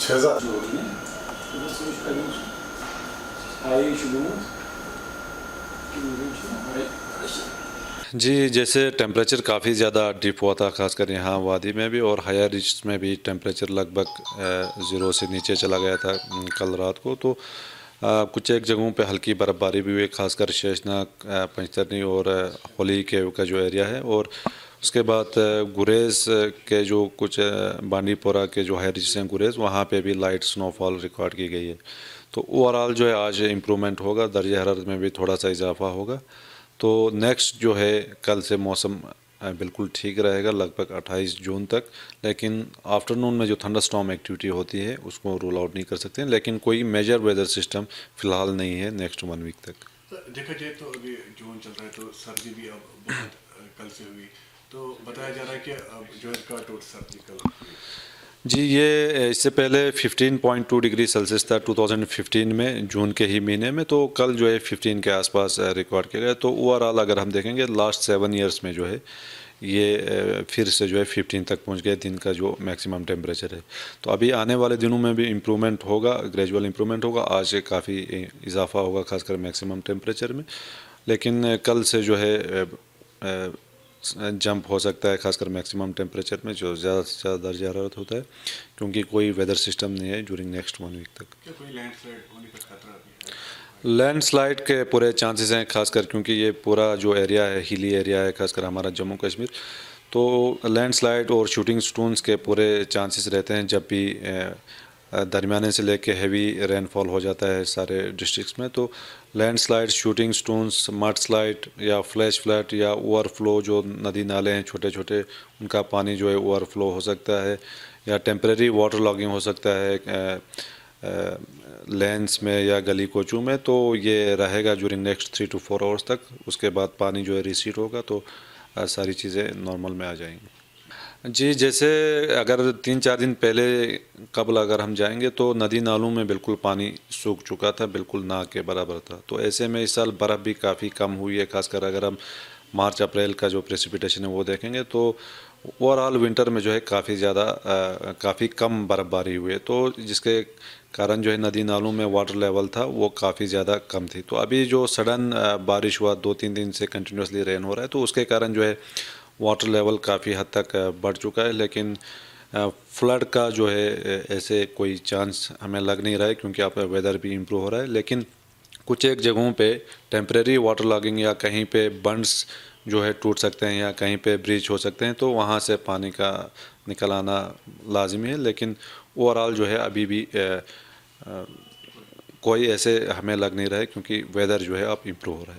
Ceza. जी, जैसे temperature काफ़ी ज़्यादा डिप हुआ था, ख़ासकर यहाँ वादी में भी, और हायर रिच में भी टेम्परेचर लगभग ज़ीरो से नीचे चला गया था कल रात को। तो कुछ एक जगहों पे हल्की बर्फ़बारी भी हुई, ख़ासकर शेषनाग, पंचतरनी और होली केव का जो एरिया है। और उसके बाद गुरेज़ के जो कुछ बांडीपोरा के जो हायर रिच हैं गुरेज़, वहाँ पे भी लाइट स्नोफॉल रिकॉर्ड की गई है। तो ओवरऑल जो है आज इम्प्रूवमेंट होगा, दर्जे हरारत में भी थोड़ा सा इजाफा होगा। तो नेक्स्ट जो है कल से मौसम बिल्कुल ठीक रहेगा लगभग 28 जून तक। लेकिन आफ्टरनून में जो थंडरस्टॉर्म एक्टिविटी होती है उसको रूल आउट नहीं कर सकते हैं, लेकिन कोई मेजर वेदर सिस्टम फ़िलहाल नहीं है नेक्स्ट 1 वीक तक। तो देखा जाए तो अभी जून चल रहा है तो सर्दी भी अब बहुत कल से हुई, तो बताया जा रहा है कि अब जो है रिकॉर्ड टूट सर्दी कल हुई। जी, ये इससे पहले 15.2 डिग्री सेल्सियस था 2015 में जून के ही महीने में। तो कल जो है 15 के आसपास रिकॉर्ड किया गया। तो ओवरऑल अगर हम देखेंगे लास्ट 7 ईयर्स में जो है ये फिर से जो है 15 तक पहुंच गए दिन का जो मैक्सिमम टेम्परेचर है। तो अभी आने वाले दिनों में भी इम्प्रूवमेंट होगा, ग्रेजुअल इम्प्रूवमेंट होगा। आज काफ़ी इजाफा होगा खासकर मैक्सिमम टेम्परेचर में, लेकिन कल से जो है जंप हो सकता है खासकर मैक्सिमम टेम्परेचर में, जो ज़्यादा से ज़्यादा दर्जा हरारत होता है, क्योंकि कोई वेदर सिस्टम नहीं है ड्यूरिंग नेक्स्ट 1 वीक तक। क्या कोई लैंडस्लाइड होने का खतरा भी है? लैंडस्लाइड के पूरे चांसेस हैं, खासकर क्योंकि ये पूरा जो एरिया है हिली एरिया है, खासकर हमारा जम्मू कश्मीर। तो लैंडस्लाइड और शूटिंग स्टोन्स के पूरे चांसेस रहते हैं जब भी दरमियाने से लेके हैवी रेनफॉल हो जाता है सारे डिस्ट्रिक्ट्स में। तो landslide, shooting stones, mud slide या फ्लैश फ्लड या ओवरफ्लो, जो नदी नाले हैं छोटे छोटे उनका पानी जो है ओवरफ्लो हो सकता है, या टेम्परेरी वाटर लॉगिंग हो सकता है लेंस में या गली कोचों में। तो ये रहेगा ड्यूरिंग नेक्स्ट 3 to 4 आवर्स तक। उसके बाद पानी जो है रिसीड होगा, तो सारी चीज़ें नॉर्मल में आ जाएंगी। जी, जैसे अगर 3-4 दिन पहले कबल अगर हम जाएंगे तो नदी नालों में बिल्कुल पानी सूख चुका था, बिल्कुल ना के बराबर था। तो ऐसे में इस साल बर्फ़ भी काफ़ी कम हुई है, खासकर अगर हम मार्च अप्रैल का जो प्रेसिपिटेशन है वो देखेंगे तो ओवरऑल विंटर में जो है काफ़ी कम बर्फ़बारी हुई है। तो जिसके कारण जो है नदी नालों में वाटर लेवल था वो काफ़ी ज़्यादा कम थी। तो अभी जो सडन बारिश हुआ, 2-3 दिन से कंटिन्यूसली रेन हो रहा है, तो उसके कारण जो है वाटर लेवल काफ़ी हद तक बढ़ चुका है। लेकिन फ्लड का जो है ऐसे कोई चांस हमें लग नहीं रहा है, क्योंकि आप वेदर भी इम्प्रूव हो रहा है। लेकिन कुछ एक जगहों पे टेम्परेरी वाटर लॉगिंग या कहीं पे बंड्स जो है टूट सकते हैं या कहीं पे ब्रीच हो सकते हैं, तो वहाँ से पानी का निकल आना लाजमी है। लेकिन ओवरऑल जो है अभी भी कोई ऐसे हमें लग नहीं रहा है, क्योंकि वेदर जो है अब इम्प्रूव हो रहा है।